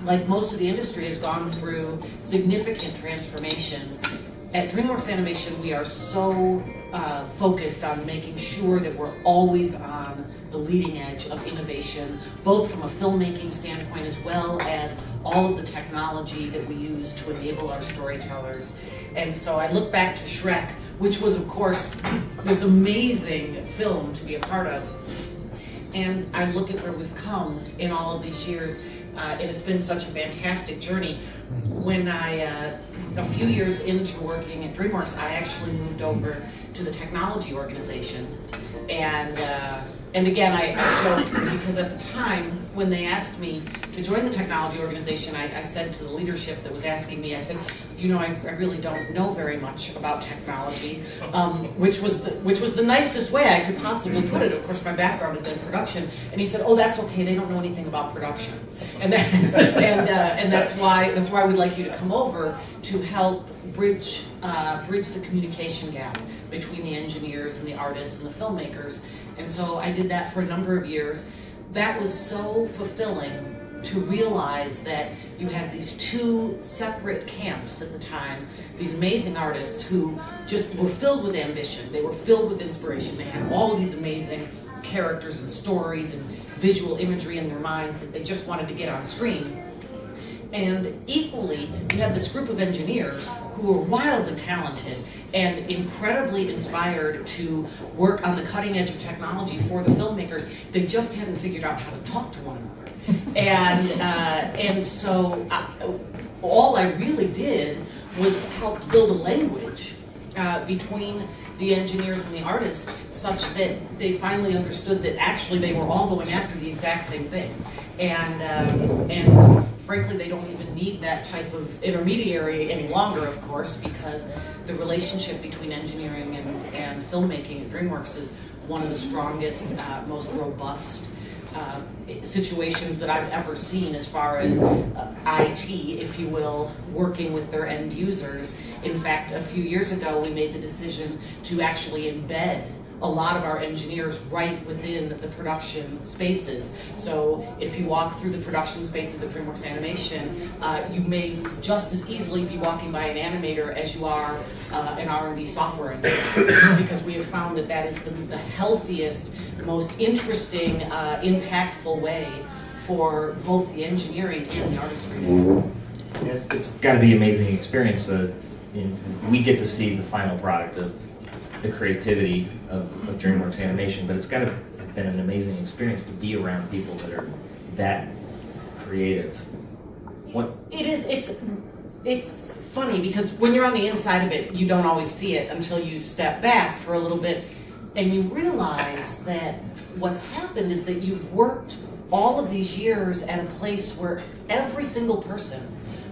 like most of the industry, has gone through significant transformations. At DreamWorks Animation, we are so focused on making sure that we're always on the leading edge of innovation, both from a filmmaking standpoint as well as all of the technology that we use to enable our storytellers. And so I look back to Shrek, which was, of course, this amazing film to be a part of. And I look at where we've come in all of these years, and it's been such a fantastic journey. When a few years into working at DreamWorks, I actually moved over to the technology organization. And again, I joke, because at the time, when they asked me to join the technology organization, I said to the leadership that was asking me, I said, you know, I really don't know very much about technology, which was the nicest way I could possibly put it. Of course, my background had been production, and he said, oh, that's okay, they don't know anything about production, and that's why we'd like you to come over to help bridge the communication gap between the engineers and the artists and the filmmakers. And so I did that for a number of years. That was so fulfilling to realize that you had these two separate camps at the time, these amazing artists who just were filled with ambition, they were filled with inspiration, they had all of these amazing characters and stories and visual imagery in their minds that they just wanted to get on screen. And equally, you had this group of engineers who were wildly talented and incredibly inspired to work on the cutting edge of technology for the filmmakers. They just hadn't figured out how to talk to one another. And so all I really did was help build a language between the engineers and the artists, such that they finally understood that actually they were all going after the exact same thing. And frankly, they don't even need that type of intermediary any longer, of course, because the relationship between engineering and filmmaking at DreamWorks is one of the strongest, most robust situations that I've ever seen as far as IT, if you will, working with their end users. In fact, a few years ago, we made the decision to actually embed a lot of our engineers right within the production spaces. So if you walk through the production spaces at DreamWorks Animation, you may just as easily be walking by an animator as you are an R&D software engineer, because we have found that that is the healthiest, most interesting, impactful way for both the engineering and the artistry. Yes, it's got to be an amazing experience. We get to see the final product of the creativity of DreamWorks Animation, but it's got to have been an amazing experience to be around people that are that creative. What? It is. It's funny because when you're on the inside of it, you don't always see it until you step back for a little bit, and you realize that what's happened is that you've worked all of these years at a place where every single person,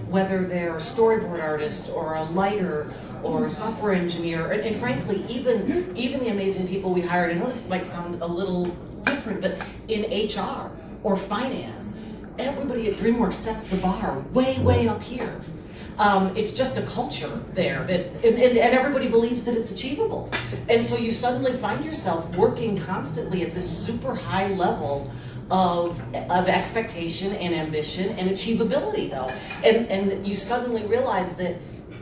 whether they're a storyboard artist or a lighter or a software engineer, and frankly, even the amazing people we hired, I know this might sound a little different, but in HR or finance, everybody at DreamWorks sets the bar way up here. It's just a culture there that, and everybody believes that it's achievable. And so you suddenly find yourself working constantly at this super high level of expectation and ambition and achievability, though. And you suddenly realize that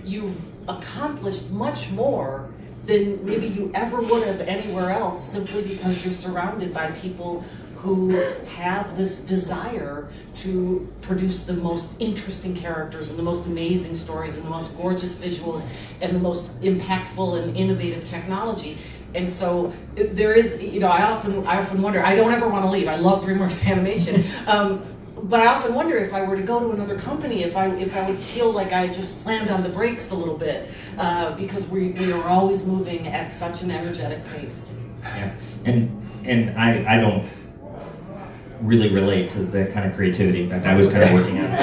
you've accomplished much more than maybe you ever would have anywhere else, simply because you're surrounded by people who have this desire to produce the most interesting characters and the most amazing stories and the most gorgeous visuals and the most impactful and innovative technology. And so there is, you know, I often wonder, I don't ever want to leave. I love DreamWorks Animation. But I often wonder if I were to go to another company, if I would feel like I just slammed on the brakes a little bit, because we are always moving at such an energetic pace. Yeah, and I don't really relate to that kind of creativity. In fact, I was kind of working on it.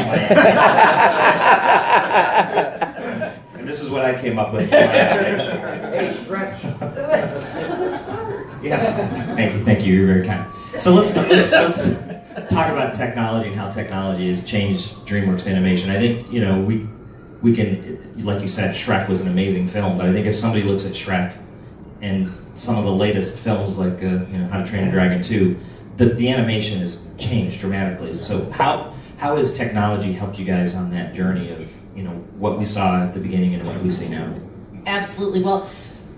And this is what I came up with. Hey, Shrek. Yeah, thank you. You're very kind. So let's talk about technology and how technology has changed DreamWorks Animation. I think, you know, we can, like you said, Shrek was an amazing film, but I think if somebody looks at Shrek and some of the latest films like you know, How to Train a Dragon 2, the animation has changed dramatically. So how how has technology helped you guys on that journey of, what we saw at the beginning and what we see now? Absolutely. Well,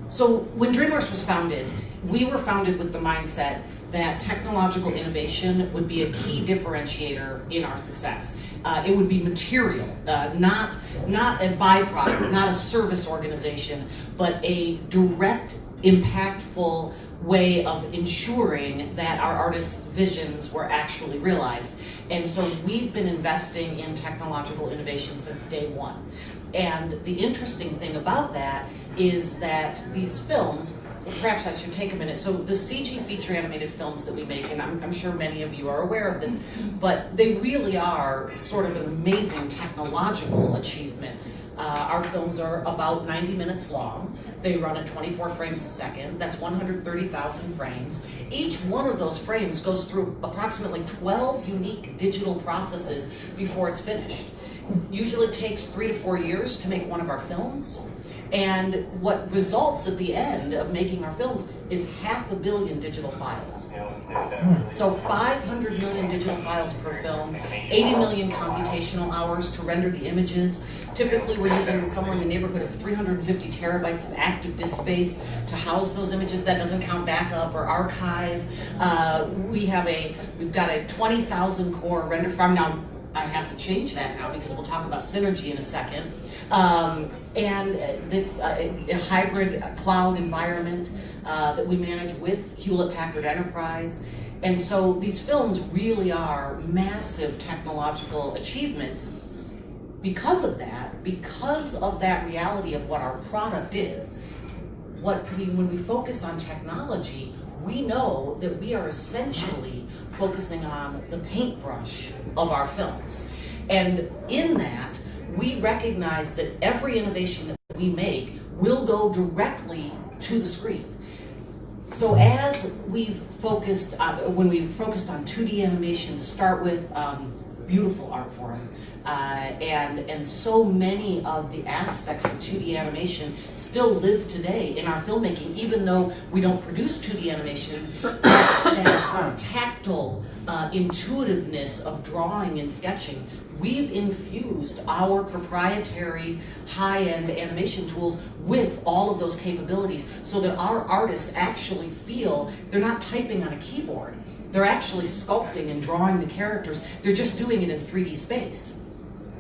so when DreamWorks was founded, we were founded with the mindset that technological innovation would be a key differentiator in our success. It would be material, not a byproduct, not a service organization, but a direct, impactful way of ensuring that our artists' visions were actually realized. And so we've been investing in technological innovation since day one. And the interesting thing about that is that these films, perhaps I should take a minute. So the CG feature animated films that we make, and I'm sure many of you are aware of this, but they really are sort of an amazing technological achievement. Our films are about 90 minutes long. They run at 24 frames a second. That's 130,000 frames. Each one of those frames goes through approximately 12 unique digital processes before it's finished. Usually it takes 3 to 4 years to make one of our films. And what results at the end of making our films is 500 million digital files. So 500 million digital files per film, 80 million computational hours to render the images. Typically we're using somewhere in the neighborhood of 350 terabytes of active disk space to house those images. That doesn't count backup or archive. We've got a 20,000 core render farm. Now, I have to change that now because we'll talk about synergy in a second. And it's a hybrid cloud environment that we manage with Hewlett-Packard Enterprise. And so these films really are massive technological achievements. Because of that reality of what our product is, when we focus on technology, we know that we are essentially focusing on the paintbrush of our films. And in that, we recognize that every innovation that we make will go directly to the screen. So as we've focused on, when we've focused on 2D animation to start with, beautiful art form, and so many of the aspects of 2D animation still live today in our filmmaking, even though we don't produce 2D animation. That tactile intuitiveness of drawing and sketching, we've infused our proprietary high-end animation tools with all of those capabilities so that our artists actually feel they're not typing on a keyboard. They're actually sculpting and drawing the characters. They're just doing it in 3D space.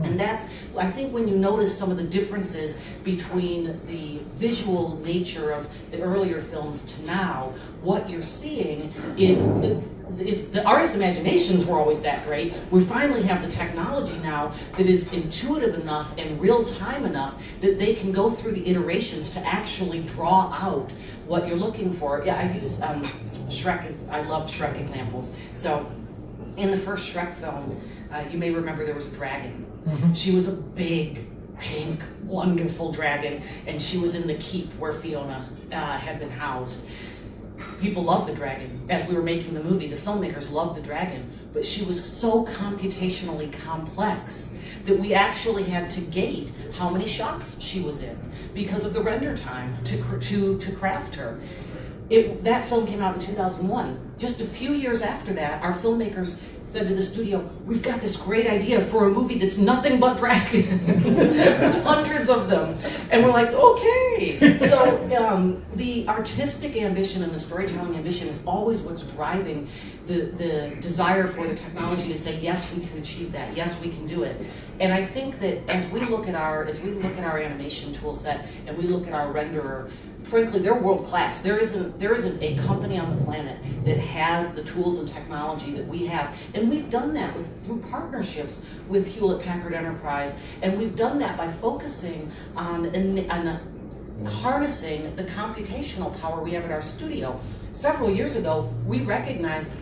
And that's, I think when you notice some of the differences between the visual nature of the earlier films to now, what you're seeing is the artist imaginations were always that great. We finally have the technology now that is intuitive enough and real-time enough that they can go through the iterations to actually draw out what you're looking for. Yeah, I use Shrek. I love Shrek examples. So in the first Shrek film, you may remember there was a dragon. Mm-hmm. She was a big, pink, wonderful dragon, and she was in the keep where Fiona had been housed. People loved the dragon. As we were making the movie, the filmmakers loved the dragon, but she was so computationally complex that we actually had to gate how many shots she was in because of the render time to craft her. That film came out in 2001. Just a few years after that, our filmmakers said to the studio, "We've got this great idea for a movie that's nothing but dragons." Hundreds of them. And we're like, okay. So the artistic ambition and the storytelling ambition is always what's driving the desire for the technology to say, yes, we can achieve that. Yes, we can do it. And I think that as we look at our animation tool set and we look at our renderer, frankly, they're world class. There isn't a company on the planet that has the tools and technology that we have. And we've done that through partnerships with Hewlett-Packard Enterprise. And we've done that by focusing on harnessing the computational power we have at our studio. Several years ago, we recognized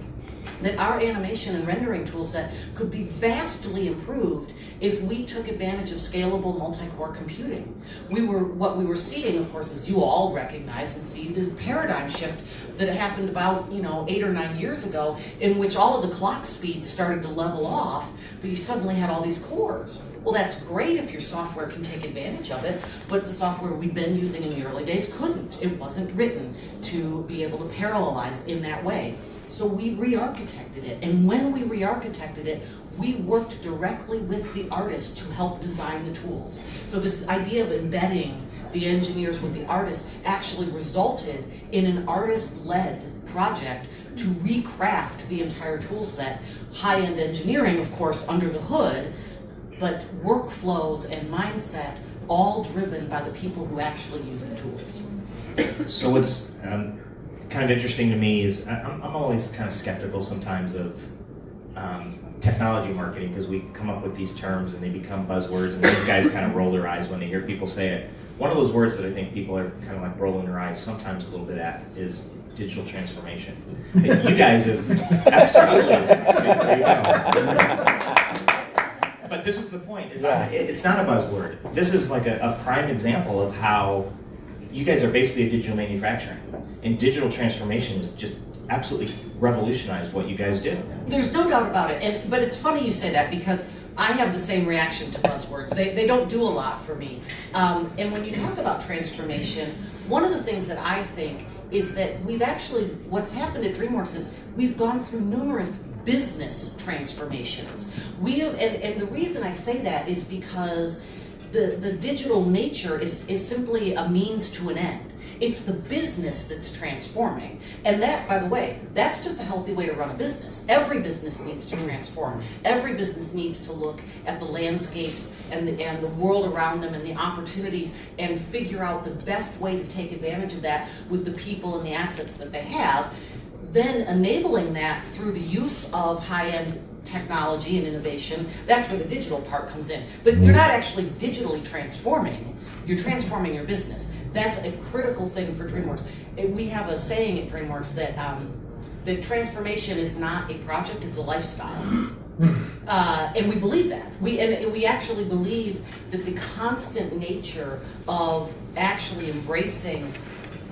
that our animation and rendering tool set could be vastly improved if we took advantage of scalable multi-core computing. What we were seeing, of course, as you all recognize and see, this paradigm shift that happened about 8 or 9 years ago, in which all of the clock speeds started to level off, but you suddenly had all these cores. Well, that's great if your software can take advantage of it, but the software we'd been using in the early days couldn't. It wasn't written to be able to parallelize in that way. So we re-architected re-architected it. And when we re-architected it, we worked directly with the artist to help design the tools. So this idea of embedding the engineers with the artists actually resulted in an artist-led project to recraft the entire tool set. High-end engineering, of course, under the hood, but workflows and mindset all driven by the people who actually use the tools. So what's kind of interesting to me is I'm always kind of skeptical sometimes of technology marketing, because we come up with these terms and they become buzzwords, and these guys kind of roll their eyes when they hear people say it. One of those words that I think people are kind of like rolling their eyes sometimes a little bit at is digital transformation. You guys have absolutely. There you go. But this is the point. It's not a buzzword. This is like a prime example of how you guys are basically a digital manufacturer, and digital transformation is just absolutely revolutionized what you guys do. There's no doubt about it, but it's funny you say that, because I have the same reaction to buzzwords. They don't do a lot for me. And when you talk about transformation, one of the things that I think is that what's happened at DreamWorks is we've gone through numerous business transformations. And the reason I say that is because the digital nature is simply a means to an end. It's the business that's transforming. And that, by the way, that's just a healthy way to run a business. Every business needs to transform. Every business needs to look at the landscapes and the world around them and the opportunities and figure out the best way to take advantage of that with the people and the assets that they have. Then enabling that through the use of high-end technology and innovation, that's where the digital part comes in. But you're not actually digitally transforming, you're transforming your business. That's a critical thing for DreamWorks. We have a saying at DreamWorks that transformation is not a project, it's a lifestyle. And we believe that. We actually believe that the constant nature of actually embracing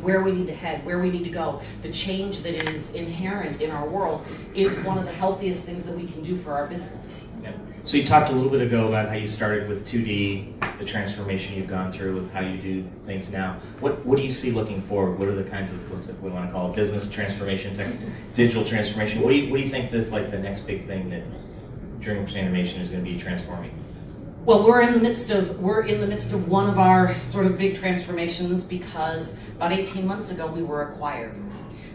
where we need to head, where we need to go, the change that is inherent in our world is one of the healthiest things that we can do for our business. Yeah. So you talked a little bit ago about how you started with 2D, the transformation you've gone through with how you do things now. What do you see looking forward? What are the kinds of, what we want to call it, business transformation, digital transformation? What do you think is like the next big thing that DreamWorks Animation is going to be transforming? Well, we're in the midst of one of our sort of big transformations, because about 18 months ago we were acquired.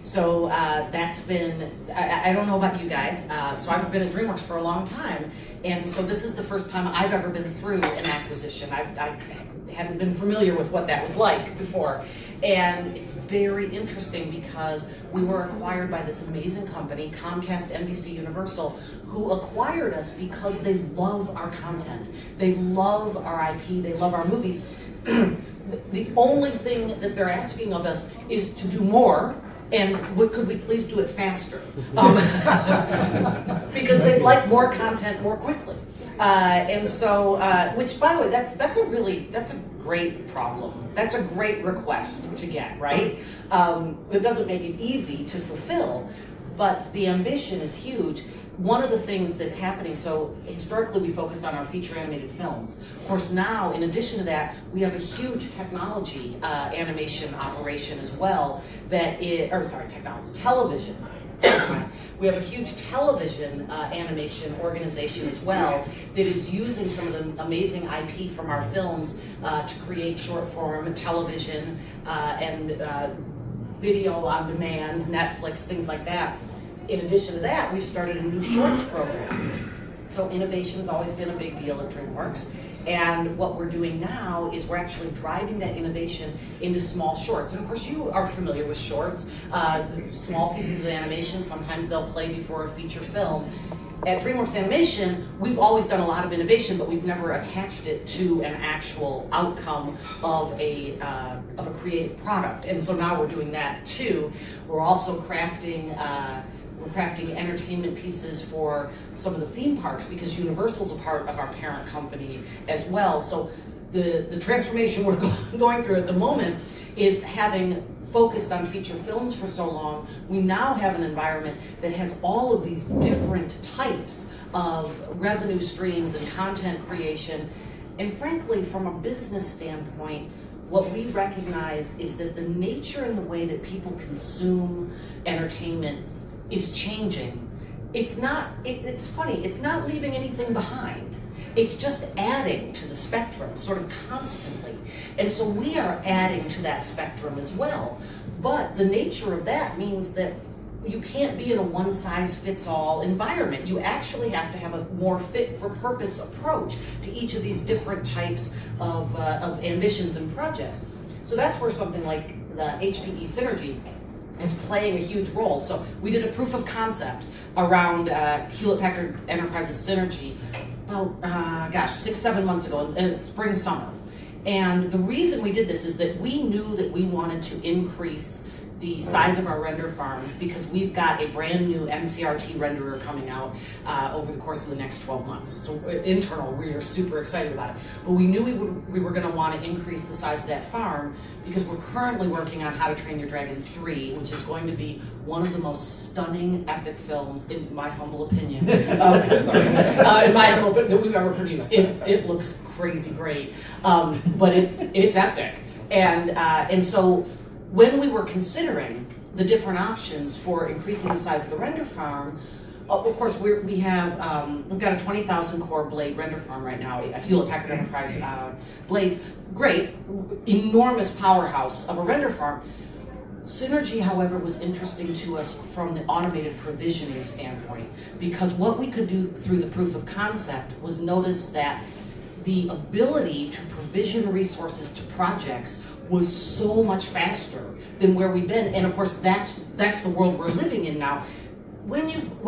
So that's been, I don't know about you guys, so I've been at DreamWorks for a long time, and so this is the first time I've ever been through an acquisition. I hadn't been familiar with what that was like before, and it's very interesting because we were acquired by this amazing company, Comcast NBC Universal, who acquired us because they love our content, they love our IP, they love our movies. The only thing that they're asking of us is to do more, and could we please do it faster? Because they'd like more content more quickly. And so, which by the way, that's a great problem. That's a great request to get, right? It doesn't make it easy to fulfill, but the ambition is huge. One of the things that's happening, so historically we focused on our feature animated films. Of course now, in addition to that, we have a huge technology animation operation as well television. We have a huge television animation organization as well that is using some of the amazing IP from our films to create short form television and video on demand, Netflix, things like that. In addition to that, we've started a new shorts program. So innovation's always been a big deal at DreamWorks. And what we're doing now is we're actually driving that innovation into small shorts. And of course you are familiar with shorts, small pieces of animation. Sometimes they'll play before a feature film. At DreamWorks Animation, we've always done a lot of innovation, but we've never attached it to an actual outcome of a creative product. And so now we're doing that too. We're also crafting entertainment pieces for some of the theme parks, because Universal's a part of our parent company as well. So the transformation we're going through at the moment is, having focused on feature films for so long, we now have an environment that has all of these different types of revenue streams and content creation. And frankly, from a business standpoint, what we recognize is that the nature and the way that people consume entertainment is changing it's funny, it's not leaving anything behind. It's just adding to the spectrum, sort of constantly. And so we are adding to that spectrum as well. But the nature of that means that you can't be in a one-size-fits-all environment. You actually have to have a more fit-for-purpose approach to each of these different types of ambitions and projects. So that's where something like the HPE Synergy is playing a huge role. So we did a proof of concept around Hewlett-Packard Enterprise's Synergy about, 6-7 months ago, in spring, summer. And the reason we did this is that we knew that we wanted to increase the size of our render farm because we've got a brand new MCRT renderer coming out over the course of the next 12 months. So internal, we are super excited about it. But we knew we were going to want to increase the size of that farm because we're currently working on How to Train Your Dragon 3, which is going to be one of the most stunning epic films, in my humble opinion, that we've ever produced. It looks crazy great, but it's epic. And so when we were considering the different options for increasing the size of the render farm, of course we've got a 20,000 core blade render farm right now, a Hewlett-Packard Enterprise blades, great, enormous powerhouse of a render farm. Synergy, however, was interesting to us from the automated provisioning standpoint because what we could do through the proof of concept was notice that the ability to provision resources to projects was so much faster than where we've been, and of course that's the world we're living in now. When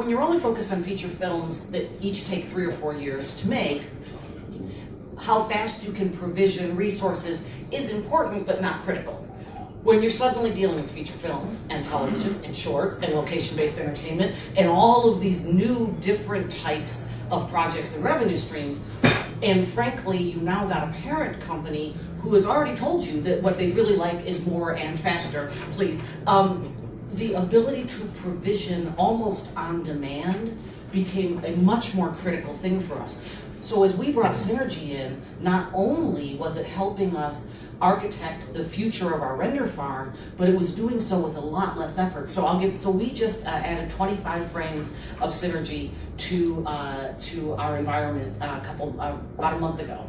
you're only focused on feature films that each take 3 or 4 years to make, how fast you can provision resources is important but not critical. When you're suddenly dealing with feature films and television and shorts and location-based entertainment and all of these new different types of projects and revenue streams, and frankly, you now got a parent company who has already told you that what they really like is more and faster, please. The ability to provision almost on demand became a much more critical thing for us. So as we brought Synergy in, not only was it helping us architect the future of our render farm, but it was doing so with a lot less effort. So we just added 25 frames of Synergy to our environment about a month ago.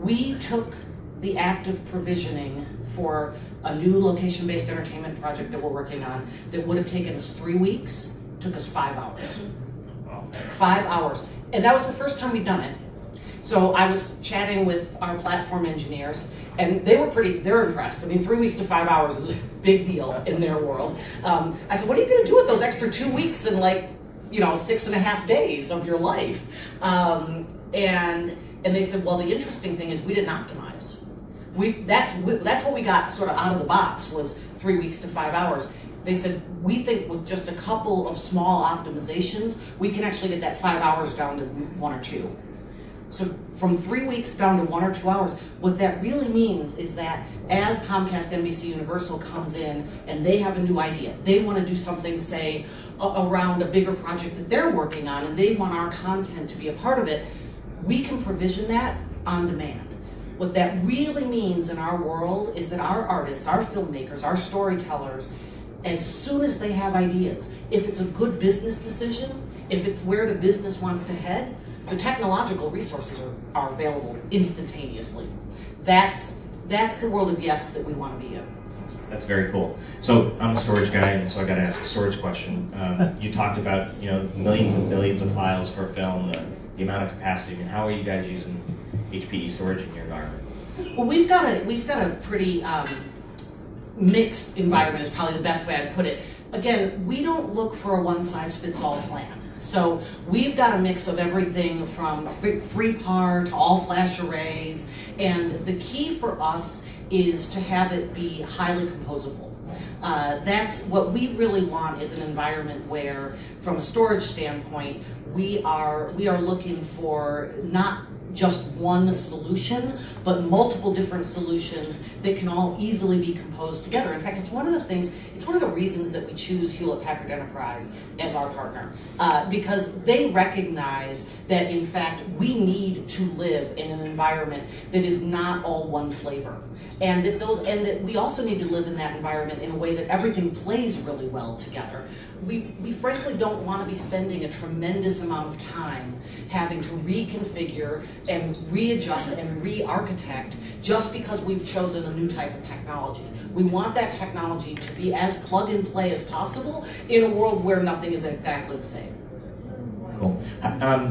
We took the active provisioning for a new location-based entertainment project that we're working on that would have taken us 3 weeks, took us 5 hours. Wow. 5 hours. And that was the first time we'd done it. So I was chatting with our platform engineers, and they're impressed. I mean, 3 weeks to 5 hours is a big deal in their world. I said, what are you going to do with those extra 2 weeks and 6.5 days of your life? And they said, well, the interesting thing is we didn't optimize. That's what we got sort of out of the box was 3 weeks to 5 hours. They said, we think with just a couple of small optimizations, we can actually get that 5 hours down to 1 or 2. So from 3 weeks down to 1 or 2 hours, what that really means is that as Comcast NBC Universal comes in and they have a new idea, they want to do something, say, around a bigger project that they're working on, and they want our content to be a part of it, we can provision that on demand. What that really means in our world is that our artists, our filmmakers, our storytellers, as soon as they have ideas, if it's a good business decision, if it's where the business wants to head, the technological resources are available instantaneously. That's the world of yes that we want to be in. That's very cool. So I'm a storage guy, and so I got to ask a storage question. You talked about millions and billions of files for a film, the amount of capacity. I mean, how are you guys using HPE storage in your environment? Well, we've got a pretty mixed environment is probably the best way I'd put it. Again, we don't look for a one-size-fits-all plan. So we've got a mix of everything from 3-par to all-flash arrays, and the key for us is to have it be highly composable. That's what we really want is an environment where, from a storage standpoint, we are looking for not just one solution, but multiple different solutions that can all easily be composed together. In fact, it's one of the reasons that we choose Hewlett-Packard Enterprise as our partner, because they recognize that, in fact, we need to live in an environment that is not all one flavor. And that we also need to live in that environment in a way that everything plays really well together. We frankly don't want to be spending a tremendous amount of time having to reconfigure and readjust and re-architect just because we've chosen a new type of technology. We want that technology to be as plug and play as possible in a world where nothing is exactly the same. Cool.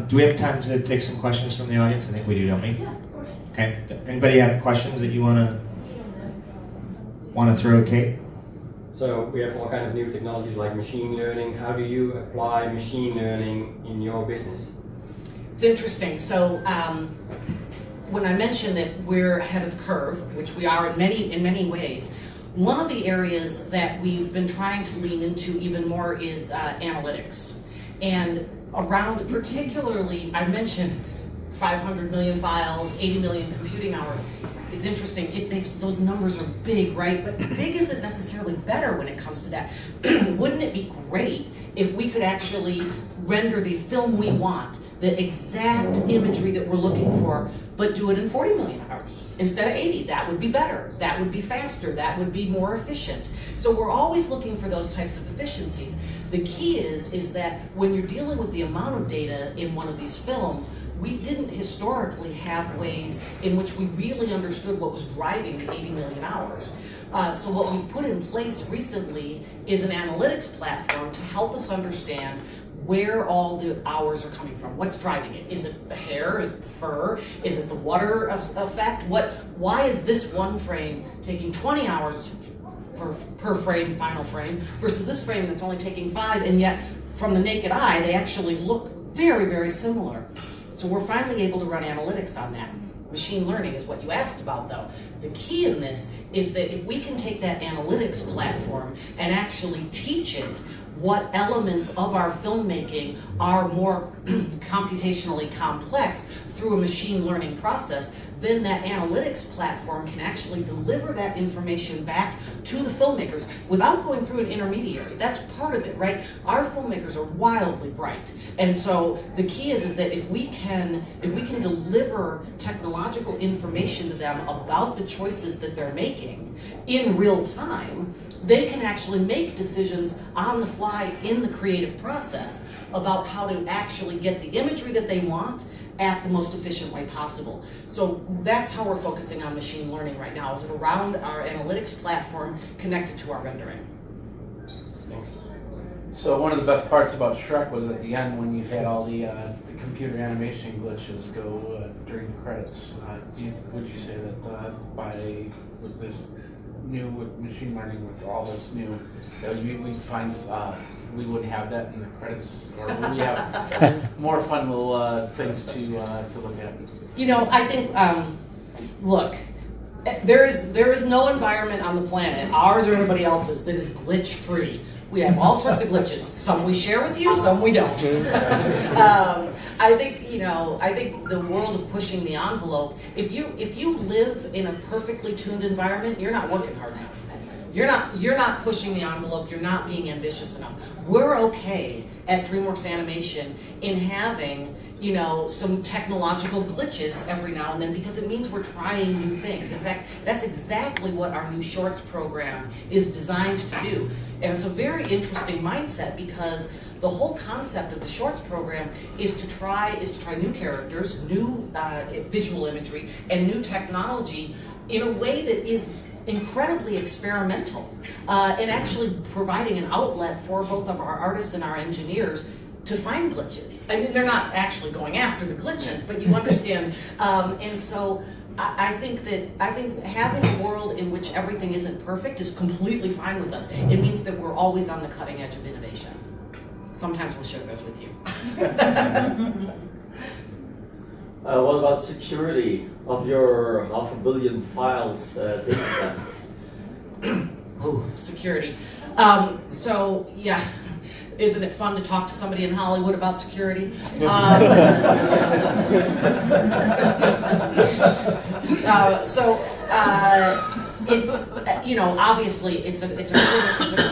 Do we have time to take some questions from the audience? I think we do, don't we? Yeah, of course. Okay. Anybody have questions that you want to throw at Kate? So we have all kinds of new technologies like machine learning. How do you apply machine learning in your business? It's interesting. So when I mentioned that we're ahead of the curve, which we are in many ways, one of the areas that we've been trying to lean into even more is analytics. And around, particularly, I mentioned 500 million files, 80 million computing hours. It's interesting, those numbers are big, right? But big isn't necessarily better when it comes to that. Wouldn't it be great if we could actually render the film we want, the exact imagery that we're looking for, but do it in 40 million hours instead of 80? That would be better. That would be faster. That would be more efficient. So we're always looking for those types of efficiencies. The key is that when you're dealing with the amount of data in one of these films, we didn't historically have ways in which we really understood what was driving the 80 million hours. So what we've put in place recently is an analytics platform to help us understand where all the hours are coming from. What's driving it? Is it the hair? Is it the fur? Is it the water effect? Why is this one frame taking 20 hours per frame, final frame, versus this frame that's only taking 5, and yet from the naked eye, they actually look very, very similar. So we're finally able to run analytics on that. Machine learning is what you asked about, though. The key in this is that if we can take that analytics platform and actually teach it what elements of our filmmaking are more computationally complex through a machine learning process, then that analytics platform can actually deliver that information back to the filmmakers without going through an intermediary. That's part of it, right? Our filmmakers are wildly bright. And so the key is that if we can deliver technological information to them about the choices that they're making in real time, they can actually make decisions on the fly in the creative process about how to actually get the imagery that they want at the most efficient way possible. So that's how we're focusing on machine learning right now, is around our analytics platform connected to our rendering. So one of the best parts about Shrek was at the end when you had all the computer animation glitches go during the credits. Would you say that with this new machine learning, with all this new, we'd find we wouldn't have that in the credits, or would we have more fun little things to look at? You know, I think, look, there is no environment on the planet, ours or anybody else's, that is glitch-free. We have all sorts of glitches. Some we share with you, some we don't. I think the world of pushing the envelope, if you live in a perfectly tuned environment, you're not working hard enough. You're not pushing the envelope, you're not being ambitious enough. We're okay at DreamWorks Animation in having, some technological glitches every now and then, because it means we're trying new things. In fact, that's exactly what our new shorts program is designed to do. And it's a very interesting mindset, because the whole concept of the shorts program is to try new characters, new visual imagery, and new technology in a way that is incredibly experimental, and actually providing an outlet for both of our artists and our engineers to find glitches. I mean, they're not actually going after the glitches, but you understand. And so I think having a world in which everything isn't perfect is completely fine with us. It means that we're always on the cutting edge of innovation. Sometimes we'll share those with you. What about security of your 500 million files data theft? Oh, security. So yeah, Isn't it fun to talk to somebody in Hollywood about security? It's, you know, obviously it's a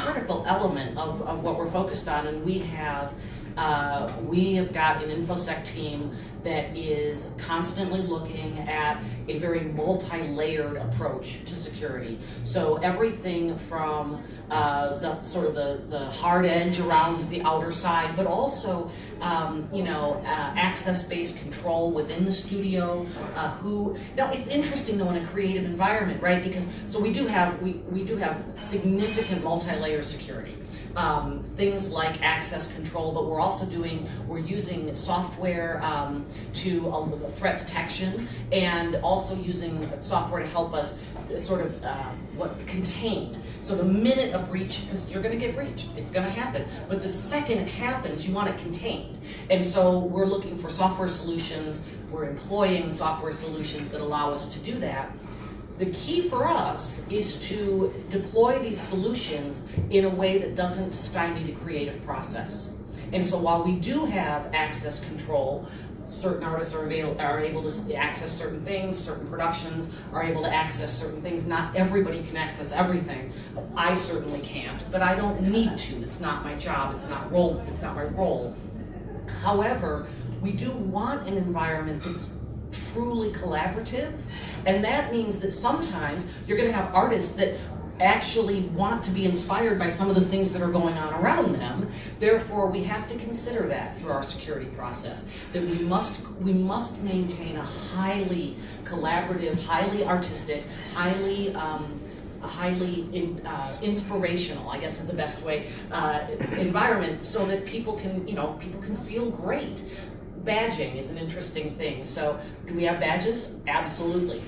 critical element of what we're focused on, and we have got an InfoSec team that is constantly looking at a very multi-layered approach to security. So everything from the hard edge around the outer side, but also access-based control within the studio. Now it's interesting though in a creative environment, right? Because we do have significant multi-layer security. Things like access control, but we're using software to threat detection, and also using software to help us contain. So the minute a breach, because you're going to get breached, it's going to happen. But the second it happens, you want it contained. And so we're looking for software solutions. We're employing software solutions that allow us to do that. The key for us is to deploy these solutions in a way that doesn't stymie the creative process. And so while we do have access control, certain artists are able to access certain things, certain productions are able to access certain things. Not everybody can access everything. I certainly can't, but I don't need to. It's not my job, it's not my role. However, we do want an environment that's truly collaborative, and that means that sometimes you're going to have artists that actually want to be inspired by some of the things that are going on around them. Therefore, we have to consider that through our security process, that we must maintain a highly collaborative, highly artistic, highly inspirational, I guess is the best way, environment, so that people can feel great. Badging is an interesting thing. So, do we have badges? Absolutely.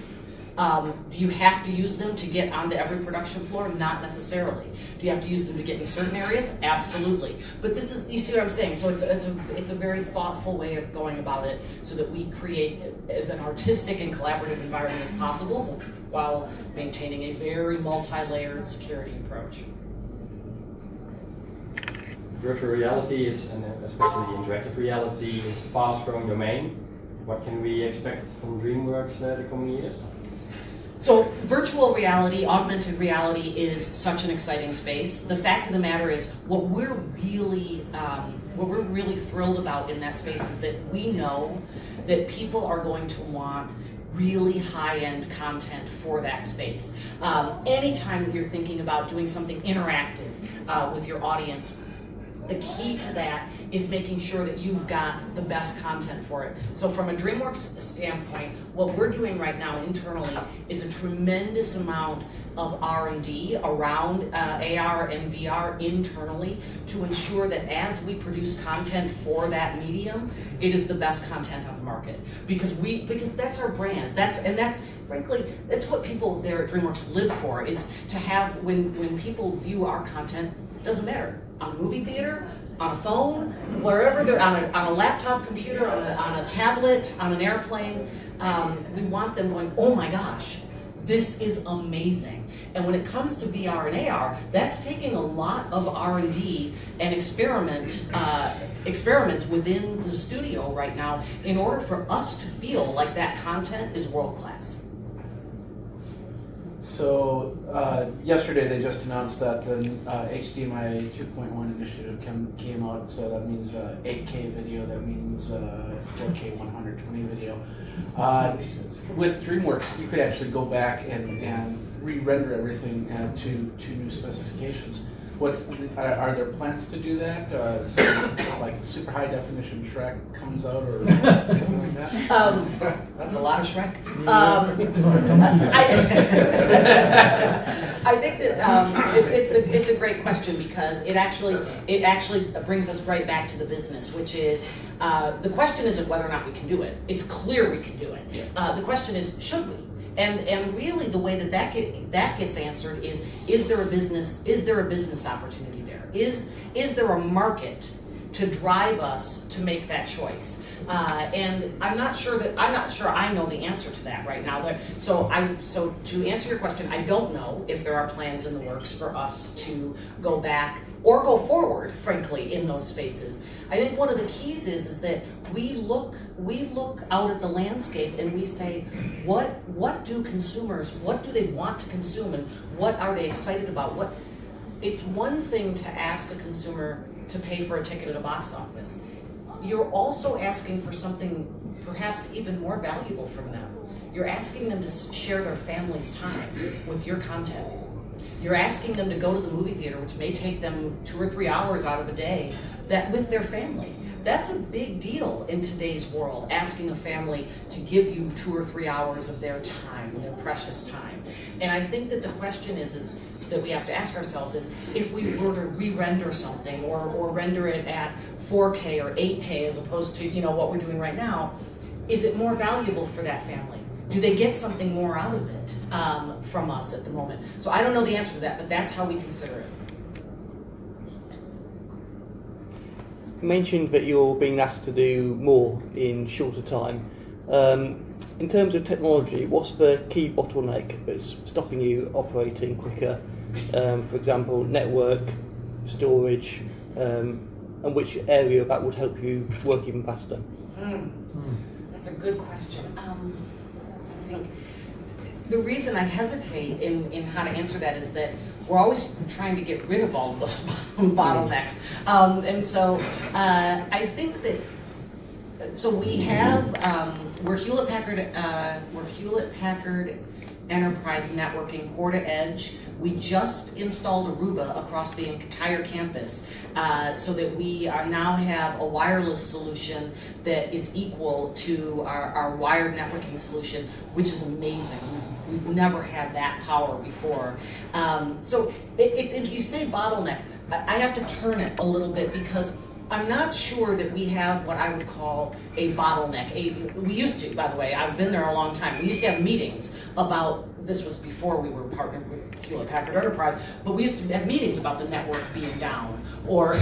Do you have to use them to get onto every production floor? Not necessarily. Do you have to use them to get in certain areas? Absolutely. But this is, you see what I'm saying? So it's a very thoughtful way of going about it, so that we create as an artistic and collaborative environment as possible, while maintaining a very multi-layered security approach. Virtual reality is, and especially interactive reality, is a fast-growing domain. What can we expect from DreamWorks the coming years? So virtual reality, augmented reality is such an exciting space. The fact of the matter is, what we're really thrilled about in that space is that we know that people are going to want really high-end content for that space. Anytime that you're thinking about doing something interactive with your audience, the key to that is making sure that you've got the best content for it. So from a DreamWorks standpoint, what we're doing right now internally is a tremendous amount of R&D around AR and VR internally, to ensure that as we produce content for that medium, it is the best content on the market. Because that's our brand. That's frankly, that's what people there at DreamWorks live for, is to have, when people view our content, it doesn't matter. On a movie theater, on a phone, wherever they're on a laptop computer, on a tablet, on an airplane, we want them going, oh my gosh, this is amazing. And when it comes to VR and AR, that's taking a lot of R&D and experiments within the studio right now in order for us to feel like that content is world class. So yesterday they just announced that the HDMI 2.1 initiative came out. So that means 8K video. That means 4K 120 video. With DreamWorks, you could actually go back and re-render everything to new specifications. Are there plans to do that? So, like super high definition Shrek comes out, or something like that? That's a lot of Shrek. I think that it's a great question, because it actually brings us right back to the business, which is the question isn't whether or not we can do it. It's clear we can do it. The question is, should we? And really, the way that gets answered is there a business opportunity there? Is there a market to drive us to make that choice? And I'm not sure I know the answer to that right now. So to answer your question, I don't know if there are plans in the works for us to go back or go forward, frankly, in those spaces. I think one of the keys is that we look out at the landscape and we say, what do consumers, what do they want to consume, and what are they excited about? It's one thing to ask a consumer to pay for a ticket at a box office. You're also asking for something perhaps even more valuable from them. You're asking them to share their family's time with your content. You're asking them to go to the movie theater, which may take them 2 or 3 hours out of a day, that with their family. That's a big deal in today's world, asking a family to give you 2 or 3 hours of their time, their precious time. And I think that the question is that we have to ask ourselves is, if we were to re-render something or render it at 4K or 8K as opposed to what we're doing right now, is it more valuable for that family? Do they get something more out of it from us at the moment? So I don't know the answer to that, but that's how we consider it. You mentioned that you're being asked to do more in shorter time. In terms of technology, what's the key bottleneck that's stopping you operating quicker? For example, network, storage, and which area that would help you work even faster? That's a good question. I think the reason I hesitate in how to answer that is that we're always trying to get rid of all of those bottlenecks. And so I think that, so we have, we're Hewlett-Packard Enterprise Networking core to edge. We just installed Aruba across the entire campus so that we now have a wireless solution that is equal to our wired networking solution, which is amazing. We've never had that power before. So you say bottleneck. I have to turn it a little bit because I'm not sure that we have what I would call a bottleneck. We used to, by the way, I've been there a long time. We used to have meetings about, this was before we were partnered with Hewlett-Packard Enterprise, but we used to have meetings about the network being down or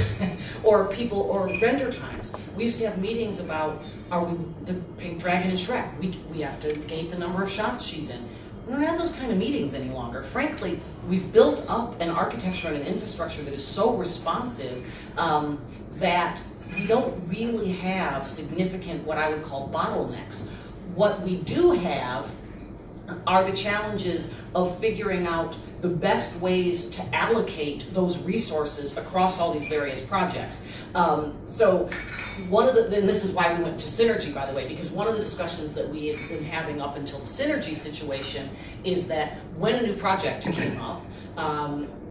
people, or render times. We used to have meetings about, are we the Pink Dragon and Shrek? We have to gate the number of shots she's in. We don't have those kind of meetings any longer. Frankly, we've built up an architecture and an infrastructure that is so responsive that we don't really have significant, what I would call bottlenecks. What we do have are the challenges of figuring out the best ways to allocate those resources across all these various projects. So one of and this is why we went to synergy, by the way, because one of the discussions that we had been having up until the synergy situation is that when a new project came up,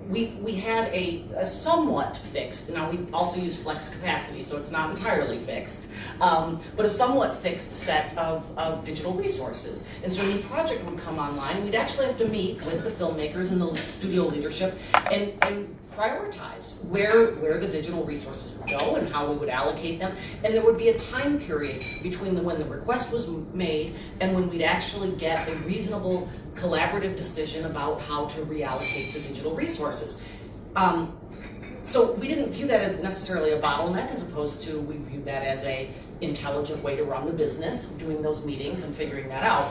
we had a somewhat fixed, now we also use flex capacity, so it's not entirely fixed, but a somewhat fixed set of digital resources. And so a new project would come online, we'd actually have to meet with the filmmakers and the studio leadership and prioritize where the digital resources would go and how we would allocate them. And there would be a time period between when the request was made and when we'd actually get a reasonable collaborative decision about how to reallocate the digital resources. So we didn't view that as necessarily a bottleneck, as opposed to we viewed that as a intelligent way to run the business, doing those meetings and figuring that out.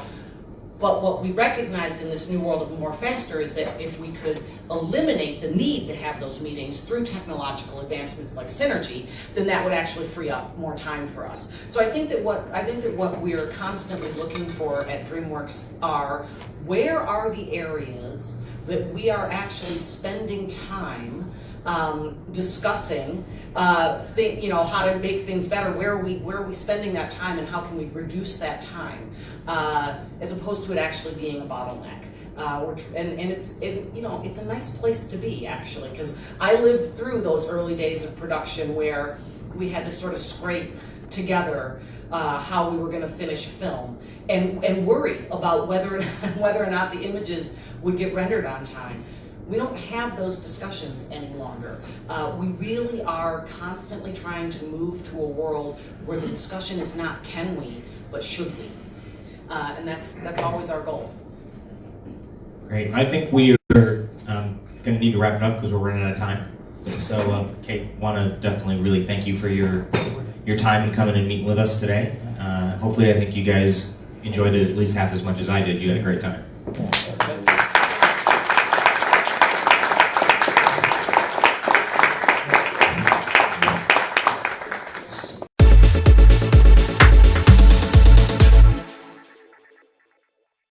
But what we recognized in this new world of more faster is that if we could eliminate the need to have those meetings through technological advancements like synergy, then that would actually free up more time for us. So I think that what we are constantly looking for at DreamWorks are, where are the areas that we are actually spending time discussing how to make things better. Where are we spending that time, and how can we reduce that time, as opposed to it actually being a bottleneck. It's a nice place to be, actually, because I lived through those early days of production where we had to sort of scrape together how we were going to finish a film and worry about whether or not the images would get rendered on time. We don't have those discussions any longer. We really are constantly trying to move to a world where the discussion is not can we, but should we. And that's always our goal. Great. I think we are going to need to wrap it up because we're running out of time. So, Kate, want to definitely really thank you for your time and coming and meeting with us today. Hopefully, I think you guys enjoyed it at least half as much as I did. You had a great time.